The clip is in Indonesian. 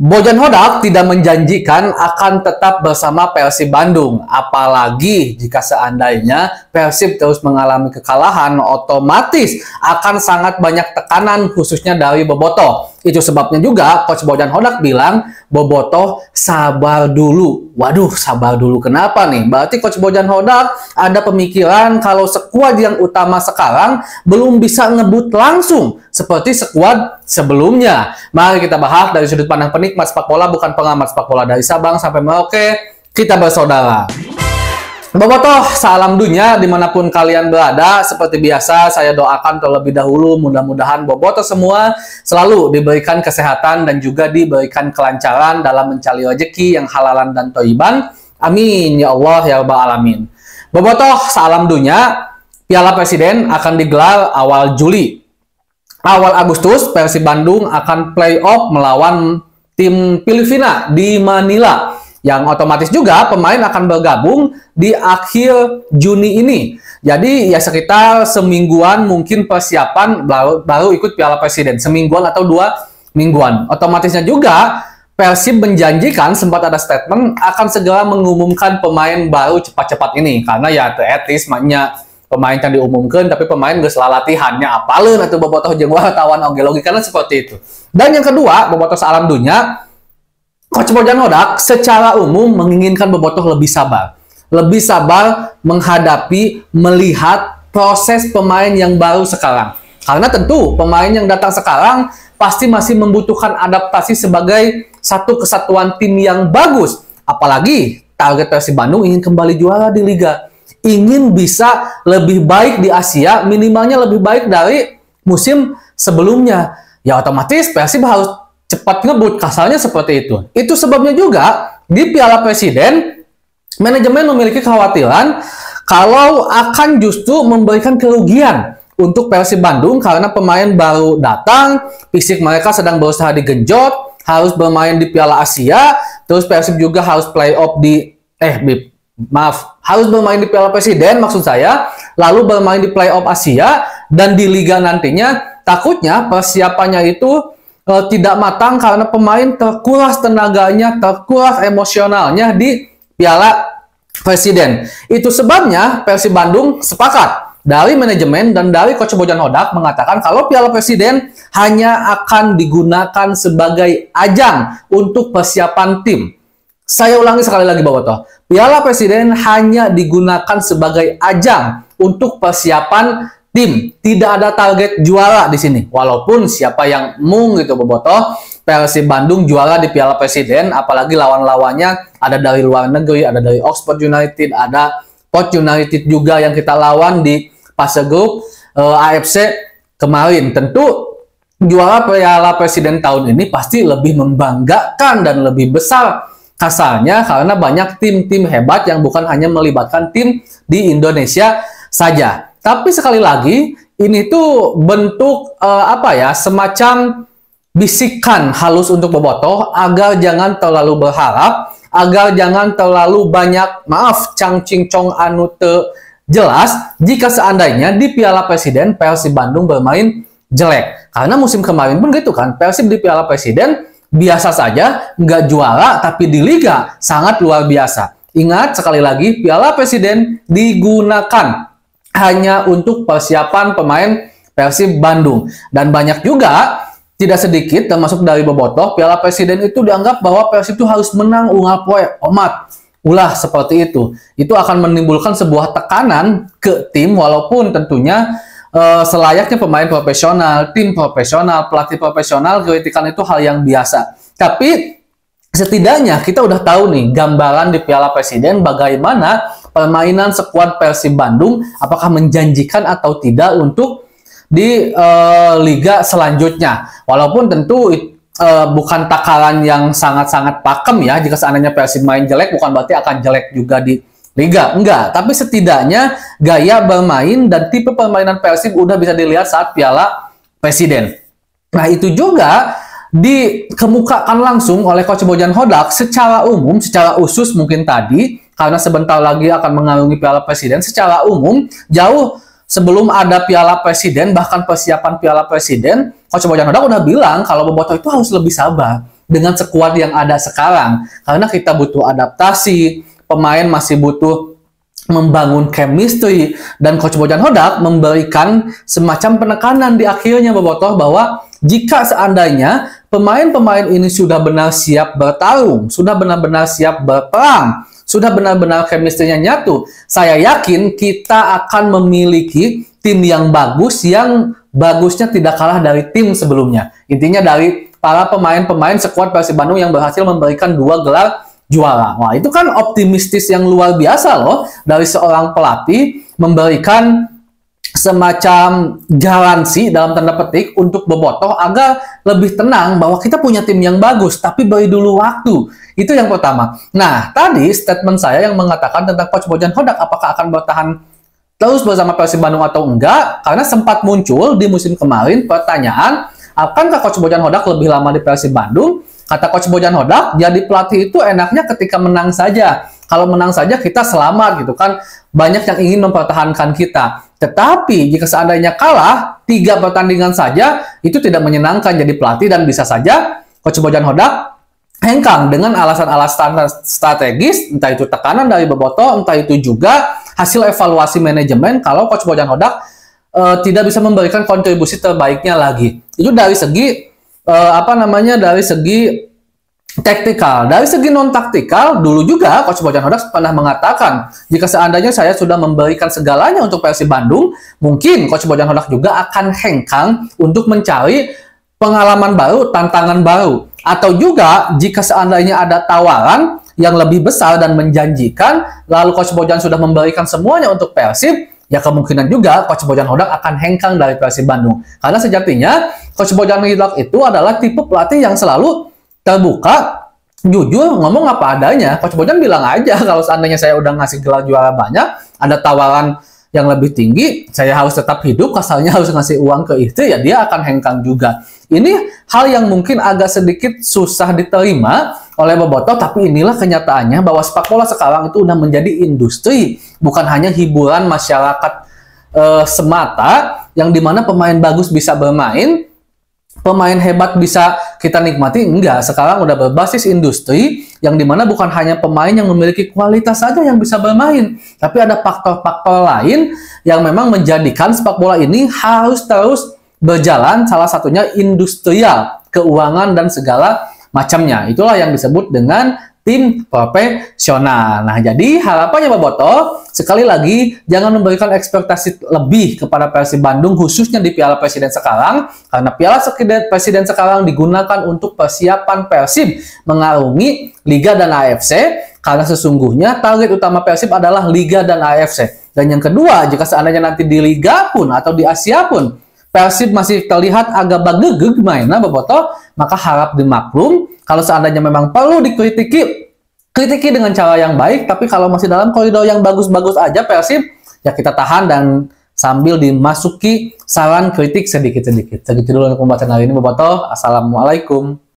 Bojan Hodak tidak menjanjikan akan tetap bersama Persib Bandung. Apalagi jika seandainya Persib terus mengalami kekalahan, otomatis akan sangat banyak tekanan khususnya dari Bobotoh. Itu sebabnya juga Coach Bojan Hodak bilang, Bobotoh sabar dulu. Waduh, sabar dulu kenapa nih? Berarti Coach Bojan Hodak ada pemikiran kalau skuad yang utama sekarang belum bisa ngebut langsung seperti skuad sebelumnya. Mari kita bahas dari sudut pandang penikmat sepak bola, bukan pengamat sepak bola, dari Sabang sampai Merauke. Kita bersaudara. Bobotoh, salam dunia dimanapun kalian berada. Seperti biasa, saya doakan terlebih dahulu mudah-mudahan Bobotoh semua selalu diberikan kesehatan dan juga diberikan kelancaran dalam mencari rezeki yang halalan dan thayyiban. Amin ya Allah ya Rabbal alamin. Bobotoh, salam dunia. Piala Presiden akan digelar awal Juli. Awal Agustus, Persib Bandung akan play-off melawan tim Filipina di Manila. Yang otomatis juga pemain akan bergabung di akhir Juni ini. Jadi ya sekitar semingguan mungkin persiapan baru ikut Piala Presiden. Semingguan atau 2 mingguan. Otomatisnya juga Persib menjanjikan, sempat ada statement, akan segera mengumumkan pemain baru cepat-cepat ini. Karena ya etis maknya pemain yang diumumkan, tapi pemain gak salah latihannya apalun atau Bobotoh jeung wartawan oge logikana seperti itu. Dan yang kedua, Bobotoh salam dunia, Coach Bojan Hodak secara umum menginginkan Bobotoh lebih sabar. Lebih sabar menghadapi, melihat proses pemain yang baru sekarang. Karena tentu pemain yang datang sekarang pasti masih membutuhkan adaptasi sebagai satu kesatuan tim yang bagus. Apalagi target Persib Bandung ingin kembali juara di Liga. Ingin bisa lebih baik di Asia, minimalnya lebih baik dari musim sebelumnya. Ya otomatis Persib harus cepat ngebut, kasarnya seperti itu. Itu sebabnya juga di Piala Presiden, manajemen memiliki kekhawatiran kalau akan justru memberikan kerugian untuk Persib Bandung karena pemain baru datang, fisik mereka sedang berusaha digenjot, harus bermain di Piala Asia, terus Persib juga harus play-off harus bermain di Piala Presiden maksud saya, lalu bermain di play-off Asia, dan di Liga nantinya takutnya persiapannya itu tidak matang karena pemain terkuras tenaganya, terkuras emosionalnya di Piala Presiden. Itu sebabnya Persib Bandung sepakat dari manajemen dan dari Coach Bojan Hodak mengatakan kalau Piala Presiden hanya akan digunakan sebagai ajang untuk persiapan tim. Saya ulangi sekali lagi Bobotoh, Piala Presiden hanya digunakan sebagai ajang untuk persiapan tim, tidak ada target juara di sini. Walaupun siapa yang mung gitu Bobotoh, Persib Bandung juara di Piala Presiden, apalagi lawan-lawannya ada dari luar negeri, ada dari Oxford United, ada Port United juga yang kita lawan di fase grup AFC kemarin. Tentu juara Piala Presiden tahun ini pasti lebih membanggakan dan lebih besar kasarnya karena banyak tim-tim hebat yang bukan hanya melibatkan tim di Indonesia saja. Tapi sekali lagi, ini tuh bentuk semacam bisikan halus untuk Bobotoh agar jangan terlalu berharap, agar jangan terlalu banyak, cang-cingcong anu teu jelas jika seandainya di Piala Presiden Persib Bandung bermain jelek. Karena musim kemarin pun gitu kan, Persib di Piala Presiden biasa saja, nggak juara, tapi di Liga sangat luar biasa. Ingat sekali lagi, Piala Presiden digunakan hanya untuk persiapan pemain Persib Bandung. Dan banyak juga, tidak sedikit termasuk dari Bobotoh, Piala Presiden itu dianggap bahwa Persib itu harus menang unggal poe omat. Ulah seperti itu. Itu akan menimbulkan sebuah tekanan ke tim, walaupun tentunya selayaknya pemain profesional, tim profesional, pelatih profesional, kritikan itu hal yang biasa. Tapi setidaknya kita udah tahu nih gambaran di Piala Presiden bagaimana permainan skuad Persib Bandung, apakah menjanjikan atau tidak untuk di liga selanjutnya. Walaupun tentu bukan takaran yang sangat-sangat pakem ya, jika seandainya Persib main jelek bukan berarti akan jelek juga di liga. Enggak, tapi setidaknya gaya bermain dan tipe permainan Persib udah bisa dilihat saat Piala Presiden. Nah itu juga dikemukakan langsung oleh Coach Bojan Hodak secara umum, secara usus mungkin tadi, karena sebentar lagi akan mengarungi Piala Presiden. Secara umum, jauh sebelum ada Piala Presiden, bahkan persiapan Piala Presiden, Coach Bojan Hodak udah bilang kalau Bobotoh itu harus lebih sabar. dengan sekuat yang ada sekarang. Karena kita butuh adaptasi, pemain masih butuh membangun chemistry, dan Coach Bojan Hodak memberikan semacam penekanan di akhirnya Bobotoh bahwa jika seandainya pemain-pemain ini sudah benar siap bertarung, sudah benar-benar siap berperang, sudah benar-benar chemistry-nya nyatu, saya yakin kita akan memiliki tim yang bagus, yang bagusnya tidak kalah dari tim sebelumnya. Intinya dari para pemain-pemain sekuat Persib Bandung yang berhasil memberikan 2 gelar juara. Wah, itu kan optimistis yang luar biasa loh dari seorang pelatih memberikan semacam garansi dalam tanda petik untuk Bobotoh agar lebih tenang bahwa kita punya tim yang bagus, tapi beri dulu waktu. Itu yang pertama. Nah, tadi statement saya yang mengatakan tentang Coach Bojan Hodak apakah akan bertahan terus bersama Persib Bandung atau enggak, karena sempat muncul di musim kemarin pertanyaan, akankah Coach Bojan Hodak lebih lama di Persib Bandung? Kata Coach Bojan Hodak, jadi pelatih itu enaknya ketika menang saja. Kalau menang saja kita selamat gitu kan. Banyak yang ingin mempertahankan kita. Tetapi jika seandainya kalah 3 pertandingan saja, itu tidak menyenangkan jadi pelatih, dan bisa saja Coach Bojan Hodak hengkang dengan alasan-alasan strategis, entah itu tekanan dari Bobotoh, entah itu juga hasil evaluasi manajemen kalau Coach Bojan Hodak tidak bisa memberikan kontribusi terbaiknya lagi. Itu dari segi dari segi taktikal. Dari segi non taktikal, dulu juga Coach Bojan Hodak pernah mengatakan, jika seandainya saya sudah memberikan segalanya untuk Persib Bandung, mungkin Coach Bojan Hodak juga akan hengkang untuk mencari pengalaman baru, tantangan baru. Atau juga jika seandainya ada tawaran yang lebih besar dan menjanjikan, lalu Coach Bojan sudah memberikan semuanya untuk Persib, ya kemungkinan juga Coach Bojan Hodak akan hengkang dari Persib Bandung. Karena sejatinya Coach Bojan Hodak itu adalah tipe pelatih yang selalu terbuka, jujur, ngomong apa adanya. Coach Bojan bilang aja kalau seandainya saya udah ngasih gelar juara banyak, ada tawaran yang lebih tinggi, saya harus tetap hidup, asalnya harus ngasih uang ke itu, ya dia akan hengkang juga. Ini hal yang mungkin agak sedikit susah diterima oleh Bobotoh, tapi inilah kenyataannya bahwa sepak bola sekarang itu udah menjadi industri, bukan hanya hiburan masyarakat semata, yang dimana pemain bagus bisa bermain, pemain hebat bisa kita nikmati. Enggak, sekarang udah berbasis industri yang dimana bukan hanya pemain yang memiliki kualitas saja yang bisa bermain, tapi ada faktor-faktor lain yang memang menjadikan sepak bola ini harus terus berjalan, salah satunya industrial, keuangan dan segala macamnya. Itulah yang disebut dengan tim profesional. Nah, jadi harapannya Bobotoh, sekali lagi jangan memberikan ekspektasi lebih kepada Persib Bandung, khususnya di Piala Presiden sekarang, karena Piala Presiden sekarang digunakan untuk persiapan Persib mengarungi Liga dan AFC, karena sesungguhnya target utama Persib adalah Liga dan AFC. Dan yang kedua, jika seandainya nanti di Liga pun atau di Asia pun Persib masih terlihat agak bagegeg mainnya Bobotoh, maka harap dimaklum. Kalau seandainya memang perlu dikritiki, kritiki dengan cara yang baik, tapi kalau masih dalam koridor yang bagus-bagus aja Persib, ya kita tahan dan sambil dimasuki saran kritik sedikit-sedikit. Segitu dulu untuk pembahasan hari ini Bobotoh. Assalamualaikum.